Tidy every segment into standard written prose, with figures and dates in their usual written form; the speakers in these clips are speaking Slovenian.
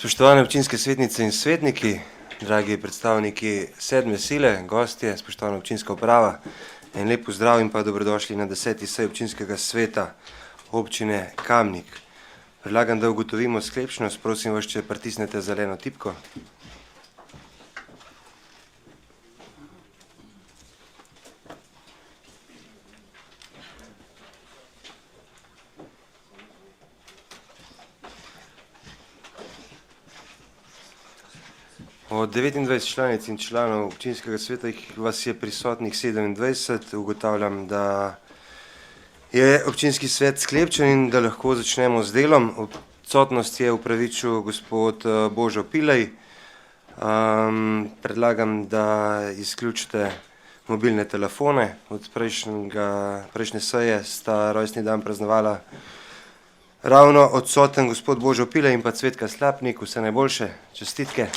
Spoštovane občinske svetnice in svetniki, dragi predstavniki sedme sile, gostje, spoštovana občinska uprava, en lep pozdrav in pa dobrodošli na 10. seji občinskega sveta občine Kamnik. Predlagam, da ugotovimo sklepčnost, prosim vas, če pritisnete zeleno tipko. Od 29 članic in članov občinskega sveta vas je prisotnih 27. Ugotavljam, da je občinski svet sklepčen in da lahko začnemo z delom. Odsotnost je upravičil gospod Božo Pilej. Predlagam, da izključite mobilne telefone. Od prejšnje seje sta rojstni dan praznovala ravno odsoten gospod Božo Pilej in pa Cvetka Slapnik. Vse najboljše, čestitke.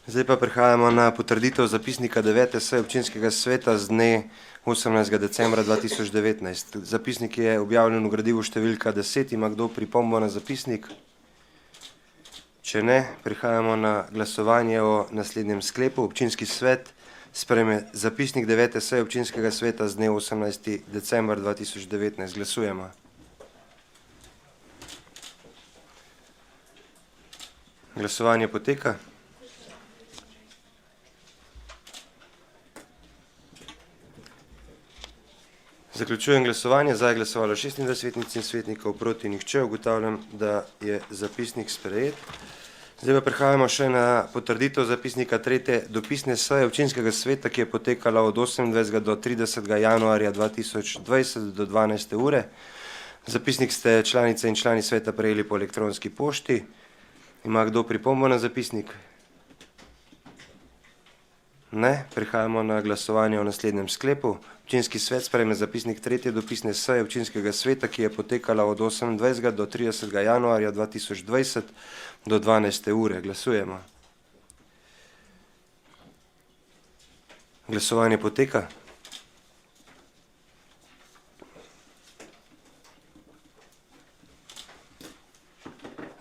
Zdaj pa prehajamo na potrditev zapisnika 9. seje občinskega sveta z dne 18. decembra 2019. Zapisnik je objavljen v gradivu številka 10. Ima kdo pripombo na zapisnik? Če ne, prehajamo na glasovanje o naslednjem sklepu. Občinski svet sprejme zapisnik 9. seje občinskega sveta z dne 18. decembra 2019. Glasujemo. Glasovanje poteka. Zaključujem glasovanje. Za je glasovalo 26 svetnic in svetnikov, proti nihče. Ugotavljam, da je zapisnik sprejet. Zdaj pa prehajamo še na potrditev zapisnika 3. dopisne seje občinskega sveta, ki je potekala od 28. do 30. januarja 2020 do 12. ure. Zapisnik ste članice in člani sveta prejeli po elektronski pošti. Ima kdo pripombo na zapisnik? Ne. Prehajamo na glasovanje o naslednjem sklepu. Občinski svet sprejme zapisnik 3. dopisne seje občinskega sveta, ki je potekala od 28. do 30. januarja 2020 do 12. ure. Glasujemo. Glasovanje poteka.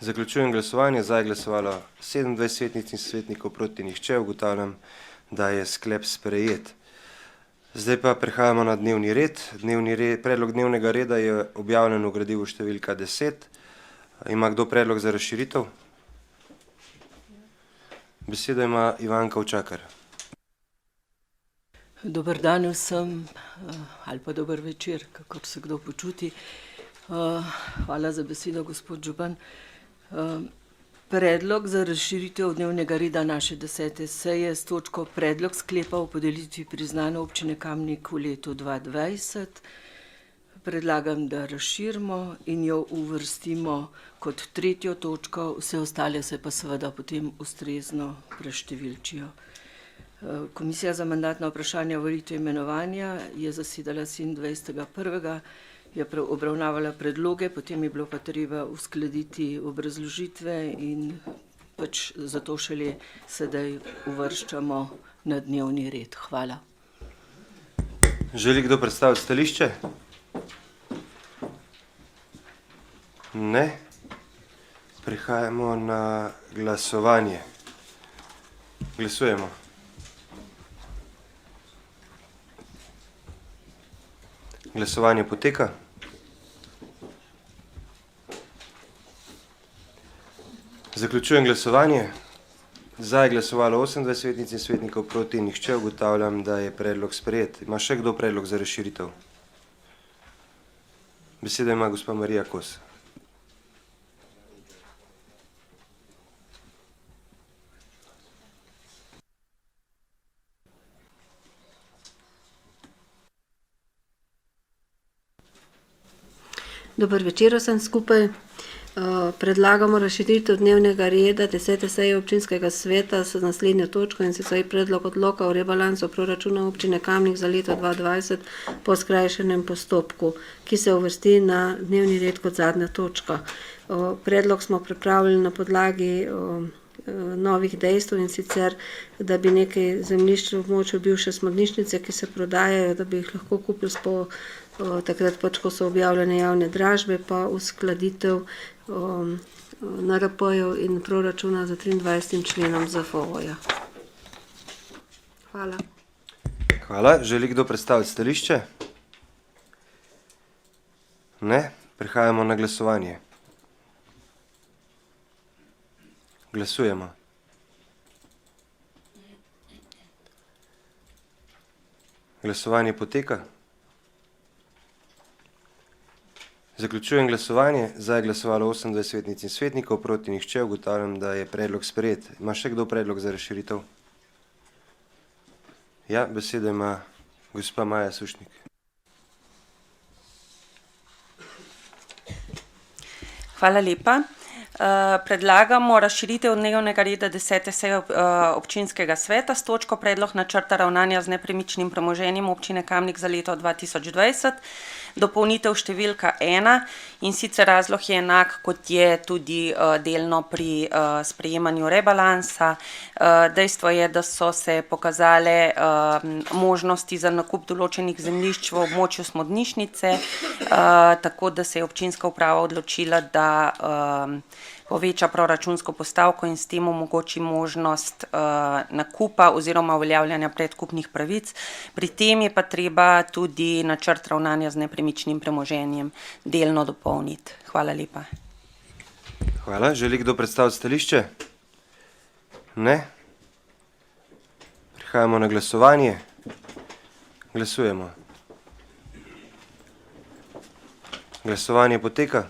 Zaključujem glasovanje. Za je glasovalo 27 svetnic in svetnikov, proti nihče. Ugotavljam, da je sklep sprejet. Zdaj pa prehajamo na dnevni red. Predlog dnevnega reda je objavljen v gradivu številka 10. Ima kdo predlog za razširitev? Besedo ima Ivanka Učakar. Dober dan vsem, ali pa dober večer, kakor se kdo počuti. Hvala za besedo, gospod župan. Predlog za razširitev dnevnega reda naše 10. seje s točko predlog sklepa o podelitvi priznanja občine Kamnik v letu 2020. Predlagam, da razširimo in jo uvrstimo kot 3. točko, vse ostale se pa seveda potem ustrezno preštevilčijo. Komisija za mandatna vprašanja, volitve in imenovanja je zasedala 27.1. je obravnavala predloge, potem je bilo pa treba uskladiti obrazložitve in pač zato šele sedaj uvrščamo na dnevni red. Hvala. Želi kdo predstaviti stališče? Ne. Prehajamo na glasovanje. Glasujemo. Glasovanje poteka. Zaključujem glasovanje. Za je glasovalo 28 svetnic in svetnikov, proti nihče. Ugotavljam, da je predlog sprejet. Ima še kdo predlog za razširitev? Besedo ima gospa Marija Kos. Dober večer vsem skupaj. Predlagamo razširitev dnevnega reda 10. seje občinskega sveta s naslednjo točko, in sicer predlog odloka o rebalansu proračuna občine Kamnik za leto 2020 po skrajšanem postopku, ki se uvrsti na dnevni red kot zadnja točka. Predlog smo pripravili na podlagi novih dejstev, in sicer, da bi nekaj zemljišč v območju bivše smodnišnice, ki se prodajajo, da bi jih lahko kupili po takrat pač, ko so objavljene javne dražbe, pa uskladitev NRP-jev in proračuna za 23. členom ZFO-ja. Hvala. Hvala. Želi kdo predstaviti stališče? Ne. Prehajamo na glasovanje. Glasujemo. Glasovanje poteka. Zaključujem glasovanje. Za je glasovalo 28 svetnic in svetnikov, proti nihče. Ugotavljam, da je predlog sprejet. Ima še kdo predlog za razširitev? Ja, besedo ima gospa Maja Sušnik. Hvala lepa. Predlagamo razširitev dnevnega reda 10. seje občinskega sveta s točko predlog načrta ravnanja z nepremičnim premoženjem občine Kamnik za leto 2020, dopolnitev številka 1, in sicer razlog je enak, kot je tudi delno pri sprejemanju rebalansa. Dejstvo je, da so se pokazale možnosti za nakup določenih zemljišč v območju Smodnišnice, tako da se je občinska uprava odločila, da poveča proračunsko postavko in s tem omogoči možnost nakupa oziroma uveljavljanja predkupnih pravic. Pri tem je pa treba tudi načrt ravnanja z nepremičnim premoženjem delno dopolniti. Hvala lepa. Hvala. Želi kdo predstaviti stališče? Ne. Prehajamo na glasovanje. Glasujemo. Glasovanje poteka.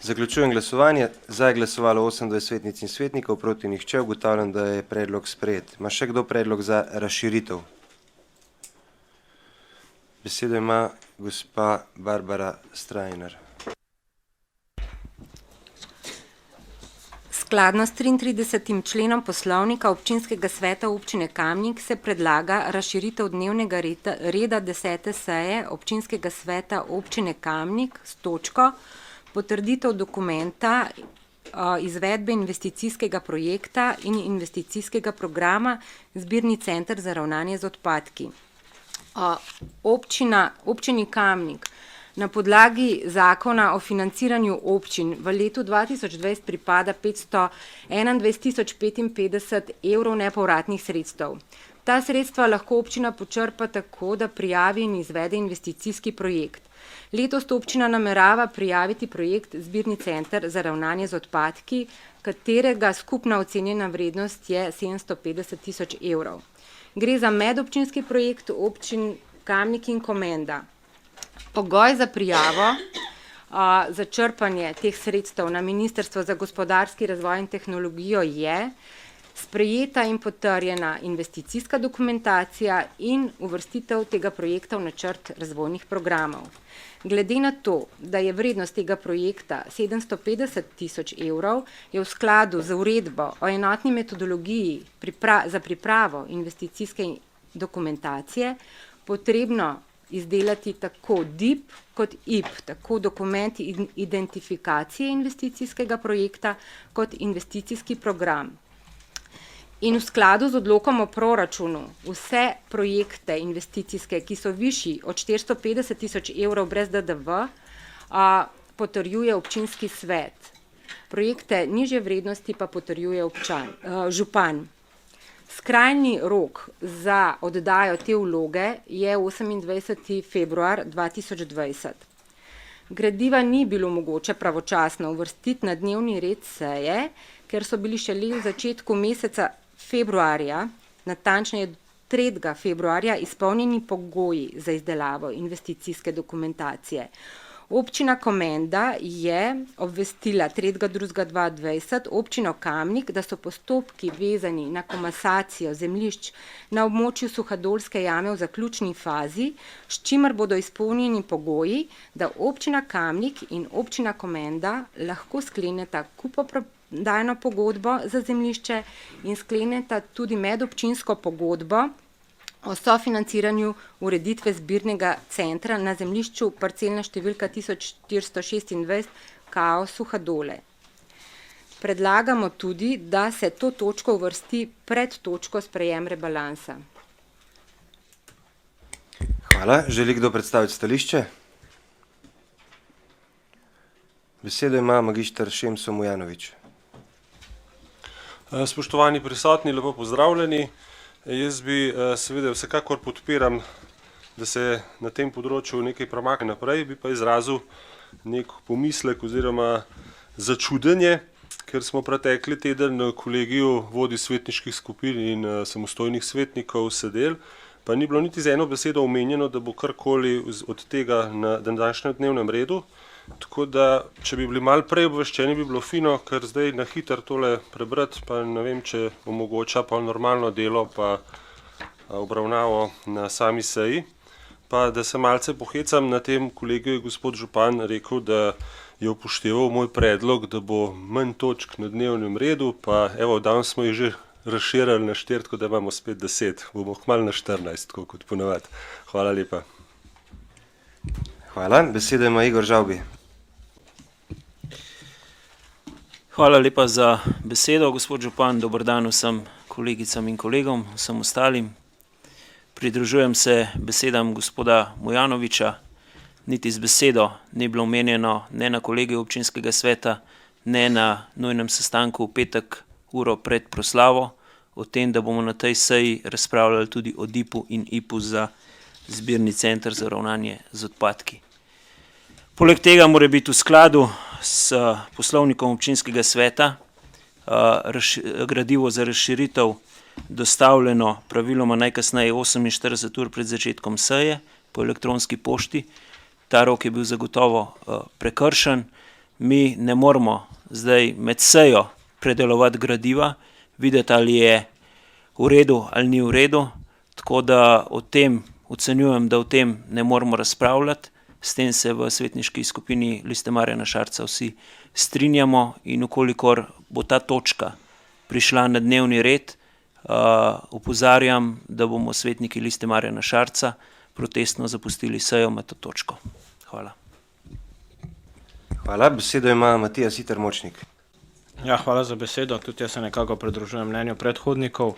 Zaključujem glasovanje. Za je glasovalo 28 svetnic in svetnikov, proti nihče. Ugotavljam, da je predlog sprejet. Ima še kdo predlog za razširitev? Besedo ima gospa Barbara Strajnar. Skladno s 33. členom poslovnika občinskega sveta občine Kamnik se predlaga razširitev dnevnega reda 10. seje občinskega sveta občine Kamnik s točko potrditev dokumenta izvedbe investicijskega projekta in investicijskega programa Zbirni center za ravnanje z odpadki. Občini Kamnik na podlagi zakona o financiranju občin v letu 2020 pripada 521.055 evrov nepovratnih sredstev. Ta sredstva lahko občina počrpa tako, da prijavi in izvede investicijski projekt. Letos občina namerava prijaviti projekt Zbirni center za ravnanje z odpadki, katerega skupna ocenjena vrednost je 750.000 evrov. Gre za medobčinski projekt občin Kamnik in Komenda. Pogoj za prijavo za črpanje teh sredstev na Ministrstvo za gospodarski razvoj in tehnologijo je sprejeta in potrjena investicijska dokumentacija in uvrstitev tega projekta v načrt razvojnih programov. Glede na to, da je vrednost tega projekta 750.000 evrov, je v skladu z uredbo o enotni metodologiji za pripravo investicijske dokumentacije potrebno izdelati tako DIP kot IP, tako dokumenti identifikacije investicijskega projekta kot investicijski program. In v skladu z odlokom o proračunu vse projekte investicijske, ki so višji od 450.000 evrov brez DDV, potrjuje občinski svet. Projekte nižje vrednosti pa potrjuje župan. Skrajni rok za oddajo te vloge je 28. februar 2020. Gradiva ni bilo mogoče pravočasno uvrstiti na dnevni red seje, ker so bili šele v začetku meseca februarja, natančneje 3. februarja, izpolnjeni pogoji za izdelavo investicijske dokumentacije. Občina Komenda je obvestila 3.2.2020 občino Kamnik, da so postopki vezani na komasacijo zemljišč na območju Suhadolske jame v zaključni fazi, s čimer bodo izpolnjeni pogoji, da občina Kamnik in občina Komenda lahko skleneta kupoprodajno pogodbo za zemljišče in skleneta tudi medobčinsko pogodbo o sofinanciranju ureditve zbirnega centra na zemljišču parcelna številka 1426 KO Suhadole. Predlagamo tudi, da se to točko uvrsti pred točko sprejem rebalansa. Hvala. Želi kdo predstaviti stališče? Besedo ima magister Šemso Mujanovič. Spoštovani prisotni, lepo pozdravljeni. Jaz bi seveda vsekakor podpiram, da se na tem področju nekaj premakne naprej, bi pa izrazil nek pomislek oziroma začudenje, ker smo pretekli teden na kolegiju vodij svetniških skupin in samostojnih svetnikov sedeli, pa ni bilo niti z eno besedo omenjeno, da bo karkoli od tega na današnjem dnevnem redu. Tako da, če bi bili malo prej obveščeni, bi bilo fino, ker zdaj na hitro tole prebrati, pa ne vem, če omogoča pa normalno delo, pa obravnavo na sami seji. Pa da se malce pohecam, na tem kolegiju je gospod župan rekel, da je upošteval moj predlog, da bo manj točk na dnevnem redu, pa evo, danes smo jih že razširili na 4, tako da imamo spet 10. Bomo kmalu na 14, tako kot ponavadi. Hvala lepa. Hvala. Besedo ima Igor Žavbi. Hvala lepa za besedo, gospod župan. Dober dan vsem kolegicam in kolegom, vsem ostalim. Pridružujem se besedam gospoda Mujanoviča. Niti z besedo ni bilo omenjeno ne na kolegiju občinskega sveta, ne na nujnem sestanku v petek uro pred proslavo, o tem, da bomo na tej seji razpravljali tudi o DIP-u in IP-u za zbirni center za ravnanje z odpadki. Poleg tega mora biti v skladu s poslovnikom občinskega sveta gradivo za razširitev dostavljeno praviloma najkasneje 48 ur pred začetkom seje po elektronski pošti. Ta rok je bil zagotovo prekršen. Mi ne moramo zdaj med sejo predelovati gradiva, videti ali je v redu ali ni v redu, tako da o tem ocenjujem, da o tem ne moramo razpravljati. S tem se v svetniški skupini Liste Marjana Šarca vsi strinjamo in ukolikor bo ta točka prišla na dnevni red, opozarjam, da bomo svetniki Liste Marjana Šarca protestno zapustili sejo med to točko. Hvala. Hvala. Besedo ima Matija Siter Močnik. Ja, hvala za besedo. Tudi jaz se nekako pridružujem mnenju predhodnikov.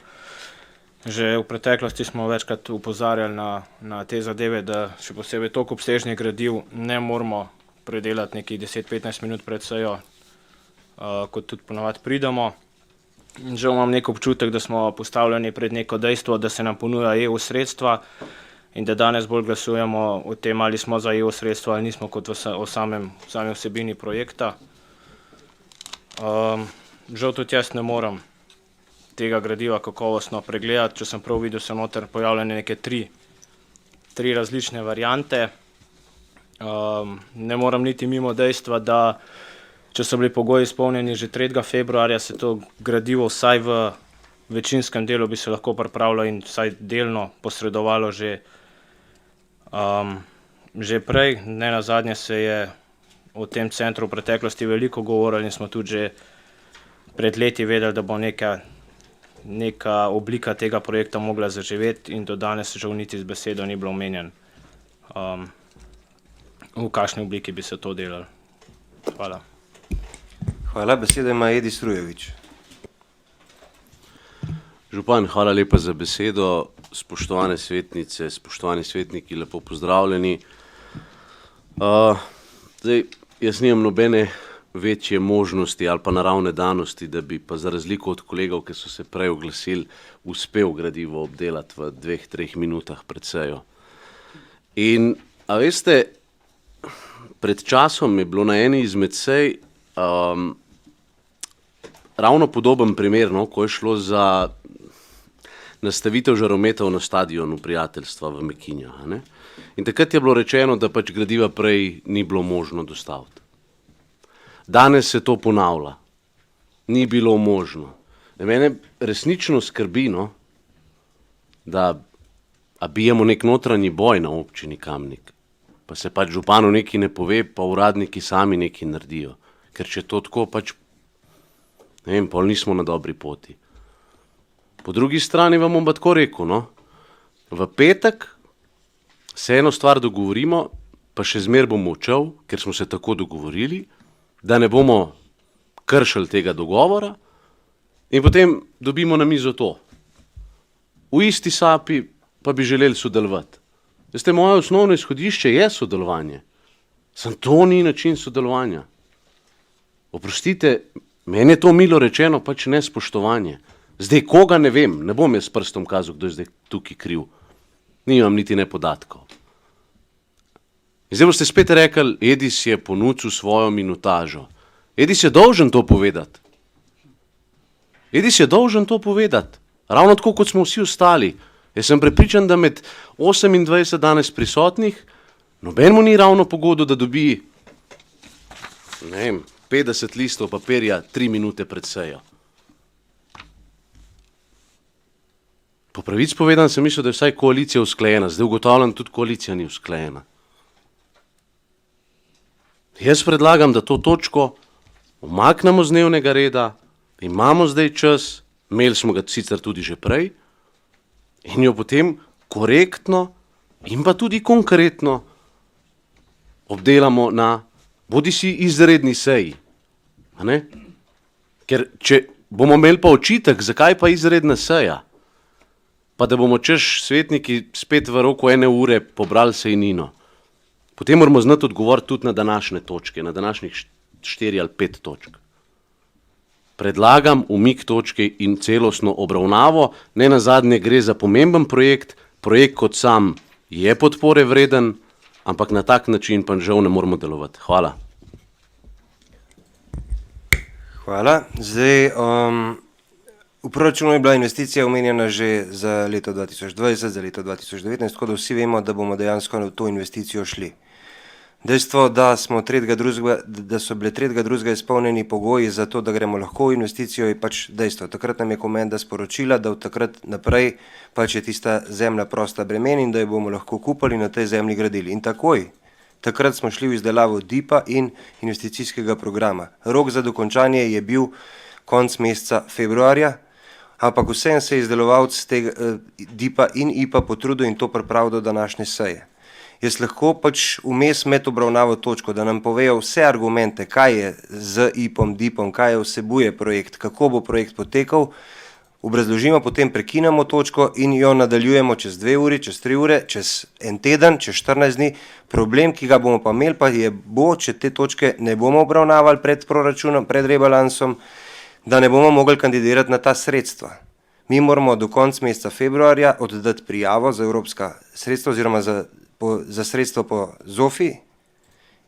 Že v preteklosti smo večkrat upozarjali na te zadeve, da še posebej toliko obsežnih gradiv ne moramo predelati nekih 10-15 minut pred sejo, kot tudi ponavadi pridemo. Žal imam nek občutek, da smo postavljeni pred neko dejstvo, da se nam ponuja EU sredstva in da danes bolj glasujemo o tem, ali smo za EU sredstva ali nismo, kot o sami vsebini projekta. Žal tudi jaz ne morem tega gradiva kakovostno pregledati. Če sem prav videl, so noter pojavljene neke tri različne variante. Ne moram niti mimo dejstva, da če so bili pogoji izpolnjeni že 3. februarja, se to gradivo vsaj v večinskem delu bi se lahko pripravilo in vsaj delno posredovalo že prej. Ne nazadnje se je o tem centru v preteklosti veliko govorili in smo tudi že pred leti vedeli, da bo neka oblika tega projekta mogla zaživeti in do danes žal niti z besedo ni bilo omenjen, v kakšni obliki bi se to delalo. Hvala. Hvala. Besedo ima Edi Strujevič. Župan, hvala lepa za besedo. Spoštovane svetnice, spoštovani svetniki, lepo pozdravljeni. Zdaj, jaz nimam nobene večje možnosti ali pa naravne danosti, da bi pa za razliko od kolegov, ki so se prej oglasili, uspel gradivo obdelati v 2-3 minutah pred sejo. In, a veste, pred časom je bilo na eni izmed sej ravno podoben primer, no, ko je šlo za nastavitev žarometov na stadionu Prijateljstva v Mekinjah. In takrat je bilo rečeno, da pač gradiva prej ni bilo možno dostaviti. Danes se to ponavlja. Ni bilo možno. Mene resnično skrbi, no, da bijemo nek notranji boj na občini Kamnik, pa se pač županu nekaj ne pove, pa uradniki sami nekaj naredijo. Ker če to tako pač, ne vem, pol nismo na dobri poti. Po drugi strani vam bom pa tako rekel, no, v petek se eno stvar dogovorimo, pa še zmer bom molčal, ker smo se tako dogovorili, da ne bomo kršili tega dogovora in potem dobimo na mizo to. V isti sapi pa bi želeli sodelovati. Veste, moje osnovno izhodišče je sodelovanje. Sam to ni način sodelovanja. Oprostite, meni je to milo rečeno pač nespoštovanje. Zdaj koga ne vem, ne bom jaz s prstom kazal, kdo je zdaj tukaj kriv. Nimam niti ne podatkov. In zdaj boste spet rekli, Edis je ponudil svojo minutažo. Edis je dolžen to povedati. Edis je dolžen to povedati. Ravno tako, kot smo vsi ostali. Jaz sem prepričan, da med 28 danes prisotnih noben mu ni ravno pogodu, da dobi, ne vem, 50 listov papirja 3 minute pred sejo. Po pravic povedan sem mislil, da je vsaj koalicija usklajena. Zdaj ugotavljam, tudi koalicija ni usklajena. Jaz predlagam, da to točko umaknemo z dnevnega reda, imamo zdaj čas, imeli smo ga sicer tudi že prej, in jo potem korektno in pa tudi konkretno obdelamo na bodisi izredni seji. A ne? Ker če bomo imeli pa očitek, zakaj pa izredna seja, pa da bomo češ svetniki spet v roku 1 ure pobrali sejnino, potem moramo znati odgovoriti tudi na današnje točke, na današnjih 4 ali 5 točk. Predlagam umik točke in celostno obravnavo, ne nazadnje gre za pomemben projekt, projekt kot sam je podpore vreden, ampak na tak način pa žal ne moramo delovati. Hvala. Hvala. Zdaj, v proračunu je bila investicija omenjena že za leto 2020, za leto 2019, tako da vsi vemo, da bomo dejansko na to investicijo šli. Dejstvo, da so bile 3.2. izpolnjeni pogoji za to, da gremo lahko v investicijo, je pač dejstvo. Takrat nam je komenda sporočila, da od takrat naprej pač je tista zemlja prosta bremen in da jo bomo lahko kupili in na tej zemlji gradili. In takrat smo šli v izdelavo DIP-a in investicijskega programa. Rok za dokončanje je bil konec meseca februarja, ampak vsem se je izdelovalec tega DIP-a in IPA potrudil in to pripravil do današnje seje. Jaz lahko pač vmes med obravnavo točko, da nam povejo vse argumente, kaj je z IPom, DIPom, kaj je vsebuje projekt, kako bo projekt potekal, obrazložimo, potem prekinemo točko in jo nadaljujemo čez 2 uri, čez 3 ure, čez 1 teden, čez 14 dni. Problem, ki ga bomo pa imeli, pa če te točke ne bomo obravnavali pred proračunom, pred rebalansom, da ne bomo mogli kandidirati na ta sredstva. Mi moramo do konca meseca februarja oddati prijavo za evropska sredstva oziroma za sredstvo po ZOFI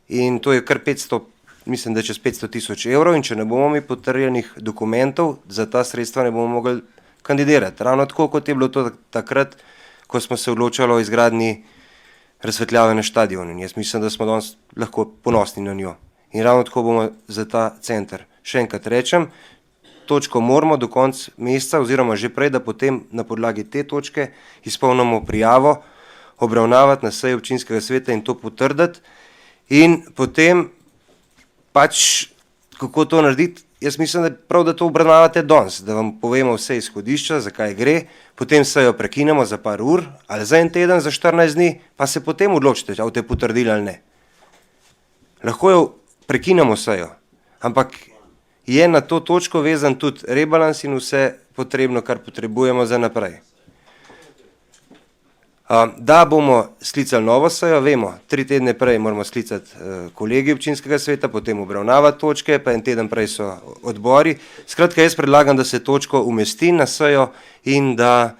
in to je kar 500, mislim, da čez 500 tisoč evrov in če ne bomo mi potrjenih dokumentov, za ta sredstva ne bomo mogli kandidirati. Ravno tako, kot je bilo to takrat, ko smo se odločali o izgradnji razsvetljave na štadionu. In jaz mislim, da smo danes lahko ponosni na njo. In ravno tako bomo za ta center. Še enkrat rečem, točko moramo do konca meseca oziroma že prej, da potem na podlagi te točke izpolnimo prijavo, obravnavati na seji občinskega sveta in to potrditi in potem pač kako to narediti, jaz mislim, da je prav, da to obravnavate danes, da vam povemo vse izhodišča, zakaj gre, potem sejo prekinemo za par ur ali za 1 teden, za 14 dni, pa se potem odločite, ali te potrdili ali ne. Lahko jo prekinemo sejo, ampak je na to točko vezan tudi rebalans in vse potrebno, kar potrebujemo za naprej. Da bomo sklicali novo sejo, vemo, 3 tedne prej moramo sklicati kolegi občinskega sveta, potem obravnavati točke, pa 1 teden prej so odbori. Skratka, jaz predlagam, da se točko umesti na sejo in da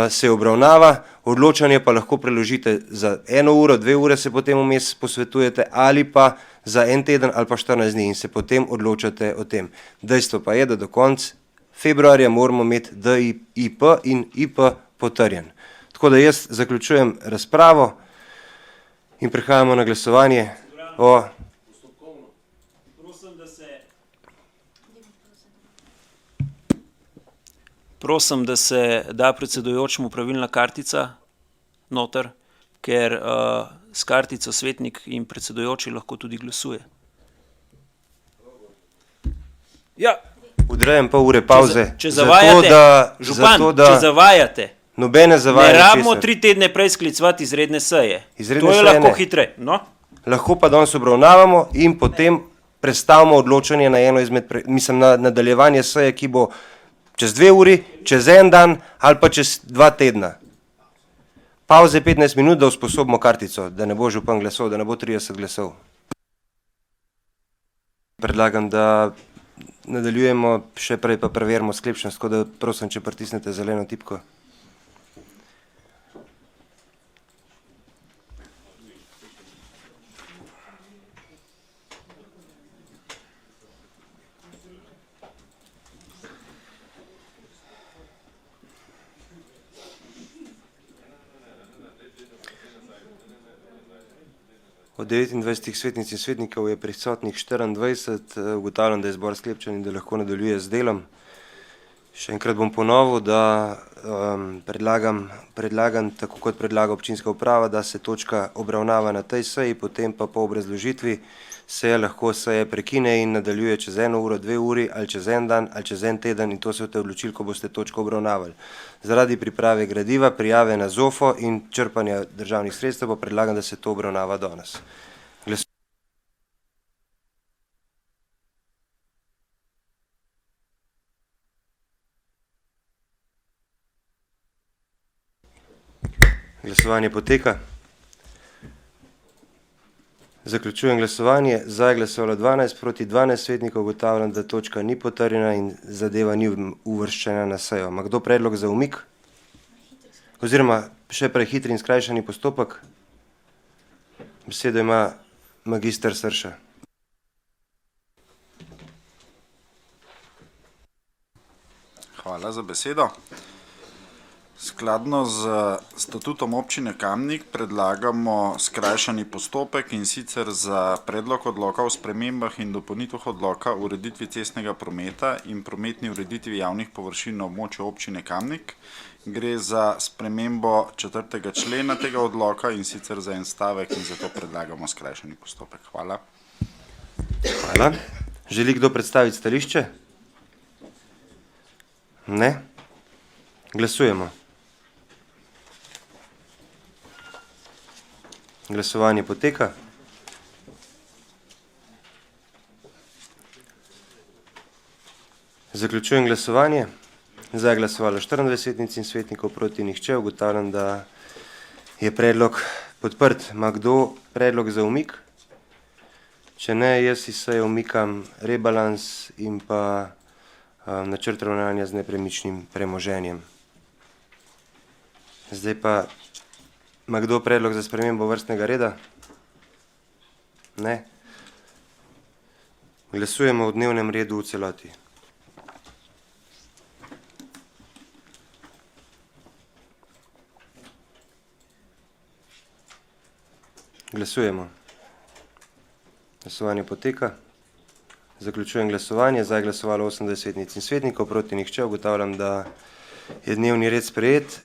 se obravnava, odločanje pa lahko preložite za 1 uro, 2 ure se potem vmes posvetujete ali pa za 1 teden ali pa 14 dni in se potem odločate o tem. Dejstvo pa je, da do konca februarja moramo imeti DIP in IP potrjen. Tako da jaz zaključujem razpravo in prehajamo na glasovanje o... Prosim, da se da predsedujočemu pravilna kartica noter, ker s kartico svetnik in predsedujoči lahko tudi glasuje. Ja. Odrejem pol ure pauze. Če zavajate, župan, če zavajate, nobene zavajanje ne rabimo 3 tedne prej sklicovati izredne seje. Izredne to je seje lahko ne. hitreje. No? Lahko pa danes obravnavamo in potem prestavimo odločanje na eno izmed, na nadaljevanje seje, ki bo čez 2 uri, čez en dan ali pa čez 2 tedna. Pauze 15 minut, da usposobimo kartico, da ne bo župan glasov, da ne bo 30 glasov. Predlagam, da nadaljujemo, še prej pa preverimo sklepčnost, tako da prosim, če pritisnete zeleno tipko. Od 29 svetnic in svetnikov je prisotnih 24, ugotavljam, da je zbor sklepčen in da lahko nadaljuje z delom. Še enkrat bom ponovil, da predlagam, tako kot predlaga občinska uprava, da se točka obravnava na tej seji, potem pa po obrazložitvi seja lahko seje prekine in nadaljuje čez 1 uro, 2 uri ali čez en dan ali čez en teden in to se boste odločili, ko boste točko obravnavali. Zaradi priprave gradiva, prijave na ZOFO in črpanja državnih sredstev pa predlagam, da se to obravnava danes. Glasovanje poteka. Zaključujem glasovanje. Za je glasovalo 12, proti 12 svetnikov, ugotavljam, da točka ni potrjena in zadeva ni uvrščena na sejo. Ima kdo predlog za umik? Oziroma še prej hitri in skrajšani postopek? Besedo ima magister Srša. Hvala za besedo. Skladno z statutom občine Kamnik predlagamo skrajšani postopek, in sicer za predlog odloka o spremembah in dopolnitvah odloka o ureditvi cestnega prometa in prometni ureditvi javnih površin na območju občine Kamnik. Gre za spremembo 4. člena tega odloka, in sicer za en stavek, in zato predlagamo skrajšani postopek. Hvala. Hvala. Želi kdo predstaviti stališče? Ne. Glasujemo. Glasovanje poteka. Zaključujem glasovanje. Za je glasovalo 24 svetnic in svetnikov, proti nihče. Ugotavljam, da je predlog podprt. Ima kdo predlog za umik? Če ne, jaz iz seje umikam rebalans in pa načrt ravnanja z nepremičnim premoženjem. Zdaj pa, ima kdo predlog za spremembo vrstnega reda? Ne. Glasujemo o dnevnem redu v celoti. Glasujemo. Glasovanje poteka. Zaključujem glasovanje. Za je glasovalo 28 svetnic in svetnikov, proti nihče. Ugotavljam, da je dnevni red sprejet.